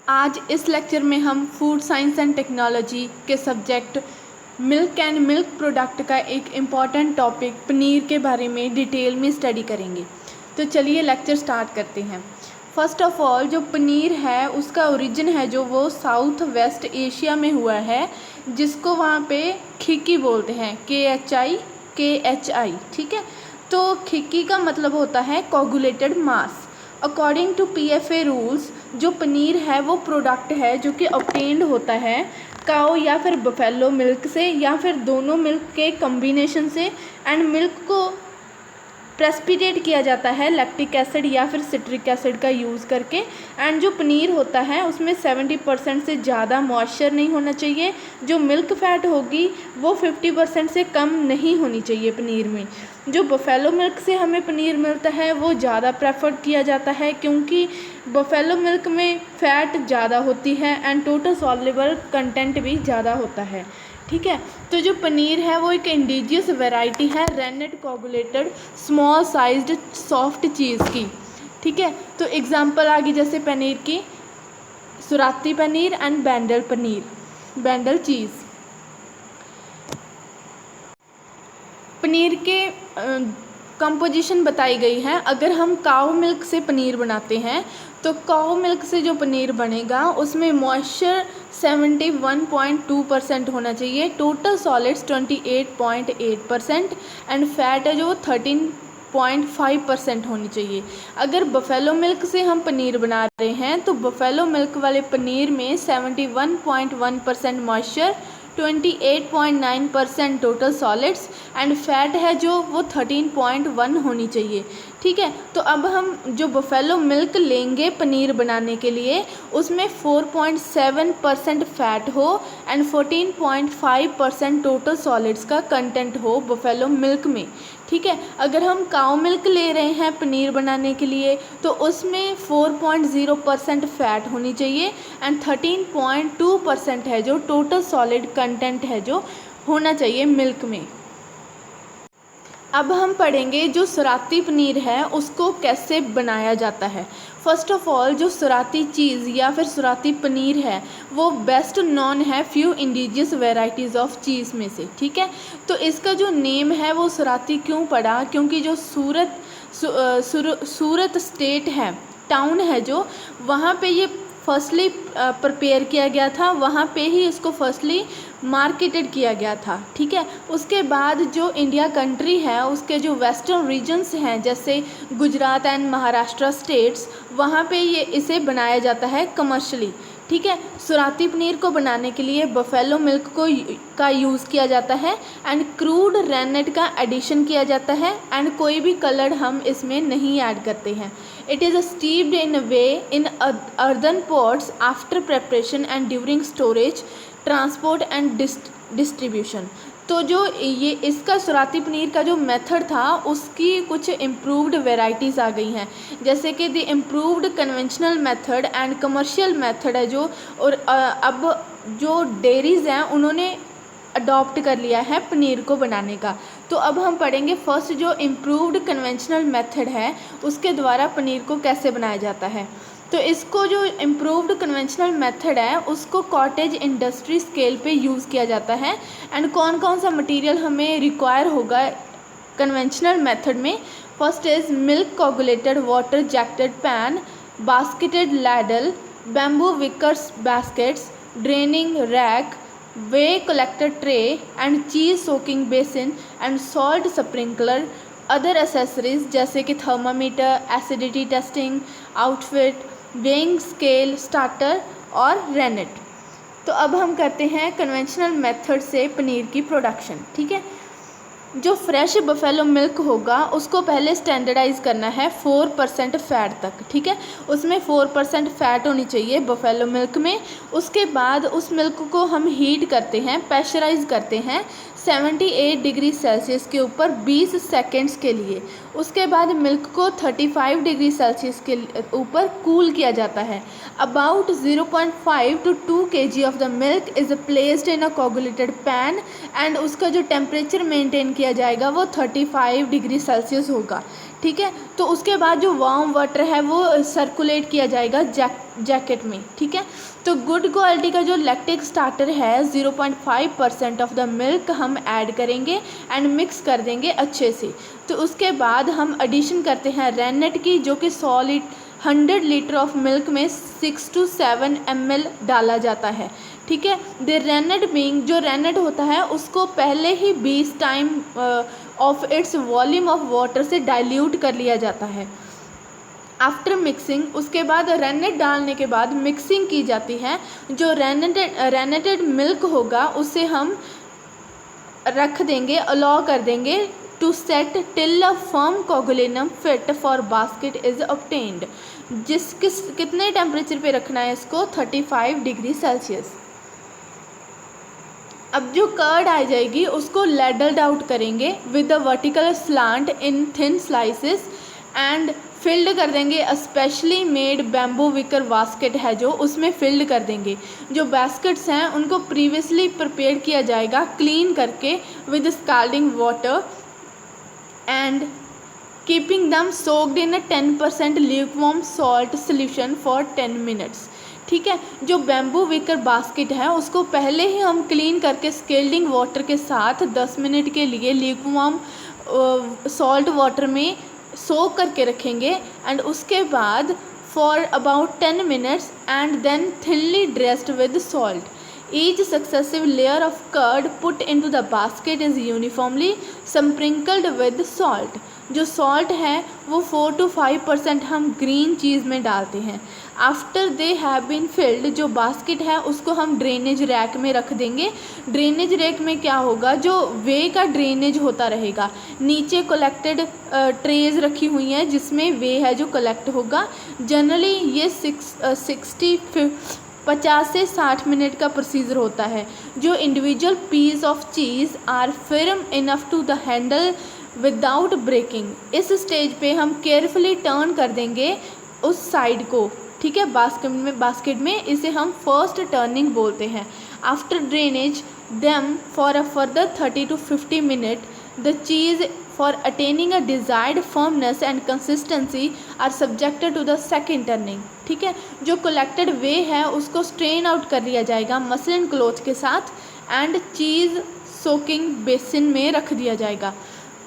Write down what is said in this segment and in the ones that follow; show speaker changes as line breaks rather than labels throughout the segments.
आज इस लेक्चर में हम फूड साइंस एंड टेक्नोलॉजी के subject milk and milk product का एक इम्पॉर्टेंट टॉपिक पनीर के बारे में डिटेल में स्टडी करेंगे। तो चलिए लेक्चर स्टार्ट करते हैं। फर्स्ट ऑफ ऑल जो पनीर है उसका ओरिजिन है जो वो साउथ वेस्ट एशिया में हुआ है, जिसको वहाँ पे खिकी बोलते हैं, KHI, ठीक है। तो खिकी का मतलब होता है coagulated mass. According to PFA rules जो पनीर है वो प्रोडक्ट है जो कि ऑब्टेन्ड होता है काऊ या फिर बफेलो मिल्क से या फिर दोनों मिल्क के कम्बिनेशन से, एंड मिल्क को प्रेसिपिटेट किया जाता है लैक्टिक एसिड या फिर सिट्रिक एसिड का यूज़ करके। एंड जो पनीर होता है उसमें 70% से ज़्यादा मॉइस्चर नहीं होना चाहिए। जो मिल्क फैट होगी वो 50% से कम नहीं होनी चाहिए पनीर में। जो बफेलो मिल्क से हमें पनीर मिलता है वो ज़्यादा प्रेफर किया जाता है क्योंकि बफेलो मिल्क में फ़ैट ज़्यादा होती है एंड टोटल सॉल्युबल कंटेंट भी ज़्यादा होता है, ठीक है। तो जो पनीर है वो एक इंडिजियस वैरायटी है rennet coagulated small sized soft cheese की, ठीक है। तो एग्जांपल आ गई जैसे पनीर की सुराती पनीर एंड बैंडल चीज़। पनीर के कंपोजिशन बताई गई है। अगर हम काऊ मिल्क से पनीर बनाते हैं तो काऊ मिल्क से जो पनीर बनेगा उसमें मॉइस्चर 71.2% होना चाहिए, टोटल सॉलिड्स 28.8% एंड फैट है जो 13.5% होनी चाहिए। अगर बफेलो मिल्क से हम पनीर बना रहे हैं तो बफेलो मिल्क वाले पनीर में 71.1% moisture, 28.9% total solids and fat है जो वो 13.1 होनी चाहिए, ठीक है। तो अब हम जो बफेलो मिल्क लेंगे पनीर बनाने के लिए उसमें 4.7% फैट हो एंड 14.5% टोटल सॉलिड्स का कंटेंट हो बफेलो मिल्क में, ठीक है। अगर हम काऊ मिल्क ले रहे हैं पनीर बनाने के लिए तो उसमें 4.0% फैट होनी चाहिए एंड 13.2% है जो टोटल सॉलिड कंटेंट है जो होना चाहिए मिल्क में। अब हम पढ़ेंगे जो सुराती पनीर है उसको कैसे बनाया जाता है। फर्स्ट ऑफ ऑल जो सुराती चीज़ या फिर सुराती पनीर है वो बेस्ट नॉन है फ्यू इंडिजियस वेराइटीज़ ऑफ चीज़ में से, ठीक है। तो इसका जो नेम है वो सुराती क्यों पड़ा, क्योंकि जो सूरत स्टेट है, टाउन है जो, वहाँ पे ये फर्स्टली प्रिपेयर किया गया था, वहाँ पे ही इसको फर्स्टली मार्केटेड किया गया था, ठीक है। उसके बाद जो इंडिया कंट्री है उसके जो वेस्टर्न रीजन्स हैं जैसे गुजरात एंड महाराष्ट्र स्टेट्स, वहाँ पे ये इसे बनाया जाता है कमर्शली, ठीक है। सुराती पनीर को बनाने के लिए बफेलो मिल्क का यूज़ किया जाता है एंड क्रूड रेनेट का एडिशन किया जाता है एंड कोई भी कलर हम इसमें नहीं ऐड करते हैं। It is steeped in a way in earthen pots after preparation and during storage, transport and distribution। तो जो ये इसका सुराती पनीर का जो मेथड था उसकी कुछ इम्प्रूव्ड वेराइटीज़ आ गई हैं, जैसे कि the improved conventional method and commercial method है जो, और अब जो डेयरीज़ हैं उन्होंने अडॉप्ट कर लिया है पनीर को बनाने का। तो अब हम पढ़ेंगे फर्स्ट जो इम्प्रूव्ड कन्वेंशनल मेथड है उसके द्वारा पनीर को कैसे बनाया जाता है। तो इसको जो इम्प्रूव्ड कन्वेंशनल मेथड है उसको कॉटेज इंडस्ट्री स्केल पे यूज़ किया जाता है एंड कौन कौन सा मटेरियल हमें रिक्वायर होगा कन्वेंशनल मेथड में। First is milk coagulated water jacketed pan, basketed ladle, bamboo wickers baskets, draining rack, whey collector tray and cheese soaking basin and salt sprinkler, other accessories जैसे कि thermometer, acidity testing outfit, weighing scale, starter और rennet. तो अब हम करते हैं conventional method से पनीर की प्रोडक्शन, ठीक है। जो फ्रेश बफेलो मिल्क होगा उसको पहले स्टैंडर्डाइज करना है 4% फैट तक, ठीक है। उसमें 4% फैट होनी चाहिए बफेलो मिल्क में। उसके बाद उस मिल्क को हम हीट करते हैं, प्रेशराइज करते हैं 78 डिग्री सेल्सियस के ऊपर 20 सेकेंड्स के लिए। उसके बाद मिल्क को 35 डिग्री सेल्सियस के ऊपर कूल किया जाता है। About 0.5 to 2 kg of the milk is placed in a coagulated pan and उसका जो टेम्परेचर मेंटेन किया जाएगा वो 35 डिग्री सेल्सियस होगा, ठीक है। तो उसके बाद जो वार्म वाटर है वो सर्कुलेट किया जाएगा जैकेट में, ठीक है। तो गुड क्वालिटी का जो लैक्टिक स्टार्टर है 0.5% ऑफ द मिल्क हम ऐड करेंगे एंड मिक्स कर देंगे अच्छे से। तो उसके बाद हम एडिशन करते हैं रेनेट की, जो कि 100 लीटर ऑफ मिल्क में 6 to 7 ml डाला जाता है, ठीक है। द रेनेट बीइंग, जो रेनेट होता है उसको पहले ही 20 time of its volume of water से डाइल्यूट कर लिया जाता है। आफ्टर मिक्सिंग, उसके बाद रेनेट डालने के बाद मिक्सिंग की जाती है। जो रेनेटेड मिल्क होगा उसे हम रख देंगे, अलाउ कर देंगे to set till a firm coagulum fit for basket is obtained. कितने टेम्परेचर पे रखना है इसको? 35 डिग्री सेल्सियस। अब जो कर्ड आ जाएगी उसको लेडल्ड आउट करेंगे with a vertical slant in thin slices and filled कर देंगे। Specially made bamboo wicker basket है जो, उसमें फिल्ड कर देंगे। जो बास्केट्स हैं उनको प्रीवियसली प्रिपेयर किया जाएगा क्लीन करके with scalding water and keeping them soaked in a 10% lukewarm salt solution for 10 minutes, ठीक है। जो बैम्बू विकर बास्केट है उसको पहले ही हम क्लीन करके स्केल्डिंग वाटर के साथ 10 मिनट के लिए ल्यूकवार्म सॉल्ट वाटर में सोक करके रखेंगे एंड उसके बाद for about 10 minutes and then thinly dressed with salt. Each successive layer of curd put into the basket is uniformly sprinkled with salt। जो सॉल्ट है वो 4 to 5% हम ग्रीन चीज़ में डालते हैं। After they have been filled, जो basket है उसको हम ड्रेनेज रैक में रख देंगे। ड्रेनेज रैक में क्या होगा, जो वे का ड्रेनेज होता रहेगा, नीचे कलेक्टेड ट्रेज रखी हुई हैं जिसमें वे है जो कलेक्ट होगा। जनरली ये 50 से 60 मिनट का प्रोसीजर होता है। जो individual piece of cheese are firm enough to the handle without breaking. इस स्टेज पे हम केयरफुली टर्न कर देंगे उस साइड को, ठीक है, बास्केट में इसे हम फर्स्ट टर्निंग बोलते हैं। After drainage them for a further 30 to 50 minute the cheese for attaining a desired firmness and consistency are subjected to the second turning, ठीक है। जो कलेक्टेड वे है उसको स्ट्रेन आउट कर लिया जाएगा मसलिन क्लॉथ के साथ एंड चीज़ सोकिंग बेसिन में रख दिया जाएगा।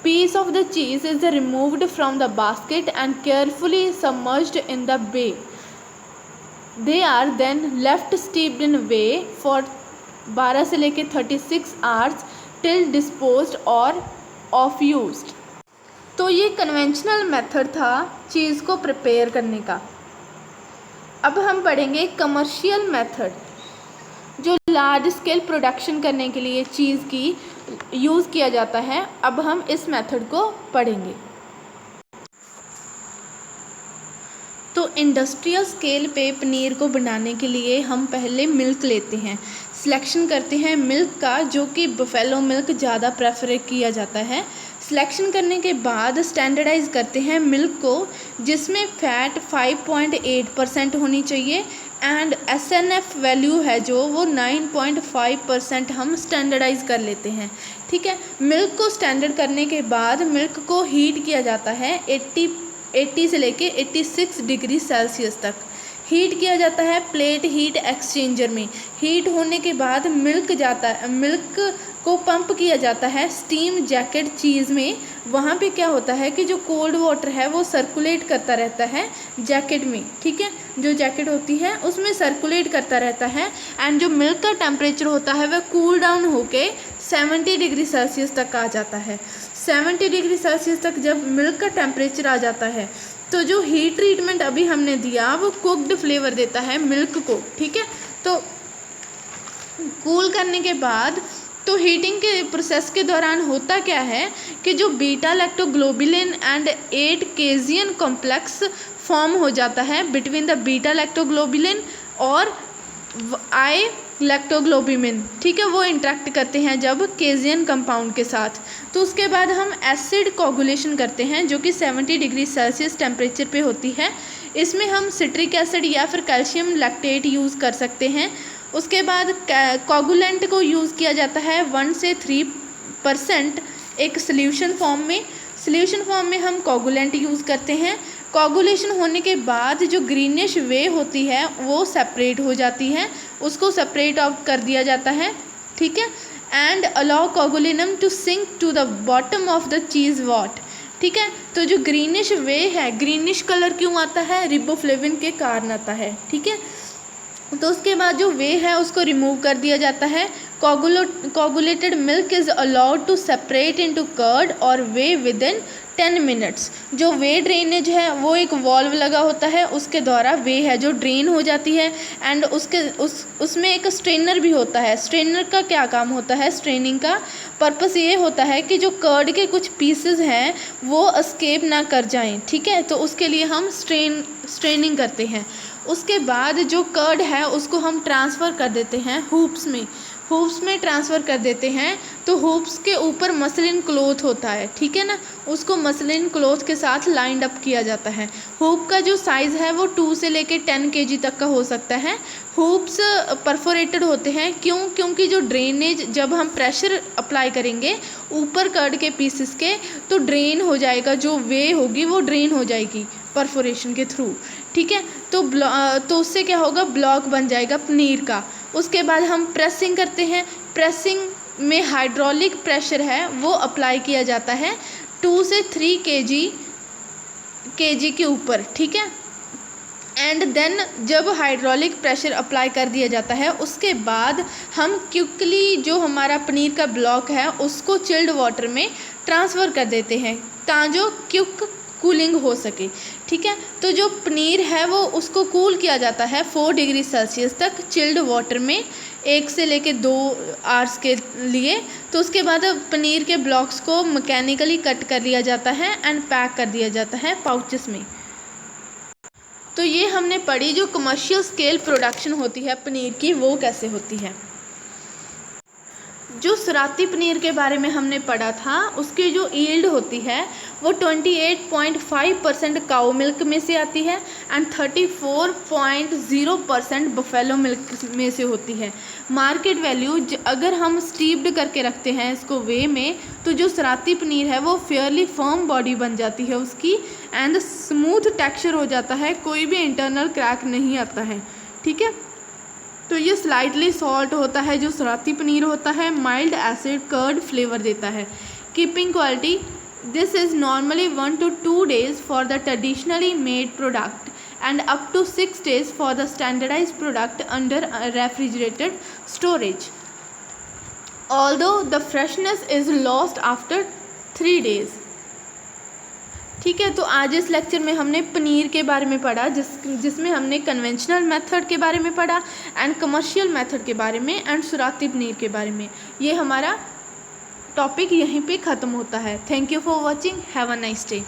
Piece of the cheese is removed from the basket and carefully submerged in the whey. They are then left steeped in whey for 12 से लेके 36 hours till disposed or of used. तो ये conventional method था चीज़ को prepare करने का। अब हम पढ़ेंगे कमर्शियल मेथड, जो लार्ज स्केल प्रोडक्शन करने के लिए चीज़ की यूज़ किया जाता है। अब हम इस मेथड को पढ़ेंगे। तो इंडस्ट्रियल स्केल पे पनीर को बनाने के लिए हम पहले मिल्क लेते हैं, सिलेक्शन करते हैं मिल्क का, जो कि बफेलो मिल्क ज़्यादा प्रेफर किया जाता है। सिलेक्शन करने के बाद स्टैंडर्डाइज करते हैं मिल्क को, जिसमें फ़ैट 5.8% होनी चाहिए एंड SNF वैल्यू है जो वो 9.5% हम स्टैंडर्डाइज कर लेते हैं, ठीक है। मिल्क को स्टैंडर्ड करने के बाद मिल्क को हीट किया जाता है 80 से लेके 86 डिग्री सेल्सियस तक हीट किया जाता है प्लेट हीट एक्सचेंजर में। हीट होने के बाद मिल्क को पंप किया जाता है स्टीम जैकेट चीज़ में। वहाँ पे क्या होता है कि जो कोल्ड वाटर है वो सर्कुलेट करता रहता है जैकेट में, ठीक है, जो जैकेट होती है उसमें सर्कुलेट करता रहता है एंड जो मिल्क का टेम्परेचर होता है वह कूल डाउन होके 70 डिग्री सेल्सियस तक आ जाता है। 70 डिग्री सेल्सियस तक जब मिल्क का टेम्परेचर आ जाता है तो जो हीट ट्रीटमेंट अभी हमने दिया वो कुक्ड फ्लेवर देता है मिल्क को, ठीक है। तो कूल करने के बाद तो हीटिंग के प्रोसेस के दौरान होता क्या है कि जो beta lactoglobulin and 8 casein complex form हो जाता है बिटवीन द बीटा लैक्टोग्लोबुलिन और आई लैक्टोग्लोबिमिन, ठीक है, वो इंटरेक्ट करते हैं जब केजियन कंपाउंड के साथ। तो उसके बाद हम एसिड कोगुलेशन करते हैं जो कि 70 डिग्री सेल्सियस टेम्परेचर पे होती है। इसमें हम सिट्रिक एसिड या फिर कैल्शियम लैक्टेट यूज़ कर सकते हैं। उसके बाद कोगुलेंट को यूज़ किया जाता है 1 से 3% एक सोल्यूशन फॉर्म में। सॉल्यूशन फॉर्म में हम कोगुलेंट यूज़ करते हैं। कोगुलेशन होने के बाद जो ग्रीनिश वे होती है वो सेपरेट हो जाती है, उसको सेपरेट आउट कर दिया जाता है, ठीक है। And allow coagulum to sink to the bottom of the cheese vat, ठीक है। तो जो ग्रीनिश वे है, ग्रीनिश कलर क्यों आता है, रिबोफ्लेविन के कारण आता है, ठीक है। तो उसके बाद जो वे है उसको रिमूव कर दिया जाता है। Coagulated milk is allowed to separate into curd और वे विद इन 10 मिनट्स। जो वे ड्रेनेज है वो एक वॉल्व लगा होता है, उसके द्वारा वे है जो ड्रेन हो जाती है। एंड उसमें एक स्ट्रेनर भी होता है। स्ट्रेनर का क्या काम होता है, स्ट्रेनिंग का पर्पस ये होता है कि जो कर्ड के कुछ पीसेस हैं वो एस्केप ना कर जाएं, ठीक है। तो उसके लिए हम स्ट्रेनिंग करते हैं। उसके बाद जो कर्ड है उसको हम ट्रांसफ़र कर देते हैं हूप्स में ट्रांसफ़र कर देते हैं। तो हूप्स के ऊपर मसलिन क्लॉथ होता है, ठीक है ना, उसको मसलिन क्लॉथ के साथ लाइंड अप किया जाता है। हूप का जो साइज़ है वो 2 से लेके 10 kg तक का हो सकता है। हूप्स परफोरेटेड होते हैं, क्योंकि जो ड्रेनेज, जब हम प्रेशर अप्लाई करेंगे ऊपर कर्ड के पीसेस के, तो ड्रेन हो जाएगा, जो वे होगी वो ड्रेन हो जाएगी परफोरेशन के थ्रू, ठीक है। तो उससे क्या होगा, ब्लॉक बन जाएगा पनीर का। उसके बाद हम प्रेसिंग करते हैं। प्रेसिंग में हाइड्रोलिक प्रेशर है वो अप्लाई किया जाता है 2 से 3 kg के ऊपर, ठीक है। एंड देन जब हाइड्रोलिक प्रेशर अप्लाई कर दिया जाता है उसके बाद हम क्विकली जो हमारा पनीर का ब्लॉक है उसको चिल्ड वाटर में ट्रांसफ़र कर देते हैं ताकि क्विक कूलिंग हो सके, ठीक है। तो जो पनीर है वो उसको कूल किया जाता है 4 डिग्री सेल्सियस तक चिल्ड वाटर में 1 से लेके 2 आवर्स के लिए। तो उसके बाद पनीर के ब्लॉक्स को मैकेनिकली कट कर लिया जाता है एंड पैक कर दिया जाता है पाउचेस में। तो ये हमने पढ़ी जो कमर्शियल स्केल प्रोडक्शन होती है पनीर की वो कैसे होती है। जो सराती पनीर के बारे में हमने पढ़ा था उसकी जो ईल्ड होती है वो 28.5% काऊ मिल्क में से आती है एंड 34.0% बफेलो मिल्क में से होती है। मार्केट वैल्यू अगर हम स्टीप्ड करके रखते हैं इसको वे में, तो जो सराती पनीर है वो फेयरली फर्म बॉडी बन जाती है उसकी एंड स्मूथ टेक्सचर हो जाता है, कोई भी इंटरनल क्रैक नहीं आता है, ठीक है। तो ये स्लाइटली सॉल्ट होता है जो सराती पनीर होता है, माइल्ड एसिड कर्ड फ्लेवर देता है। Keeping quality, this is normally 1 to 2 days for the traditionally made product and up to 6 days for the standardise product under refrigerated storage, although the freshness is lost after 3 days, ठीक है। तो आज इस lecture में हमने पनीर के बारे में पढ़ा जिसमें हमने कन्वेंशनल मेथड के बारे में पढ़ा एंड कमर्शियल मेथड के बारे में एंड सराती पनीर के बारे में। ये हमारा टॉपिक यहीं पे ख़त्म होता है। Thank you for watching, have a nice day.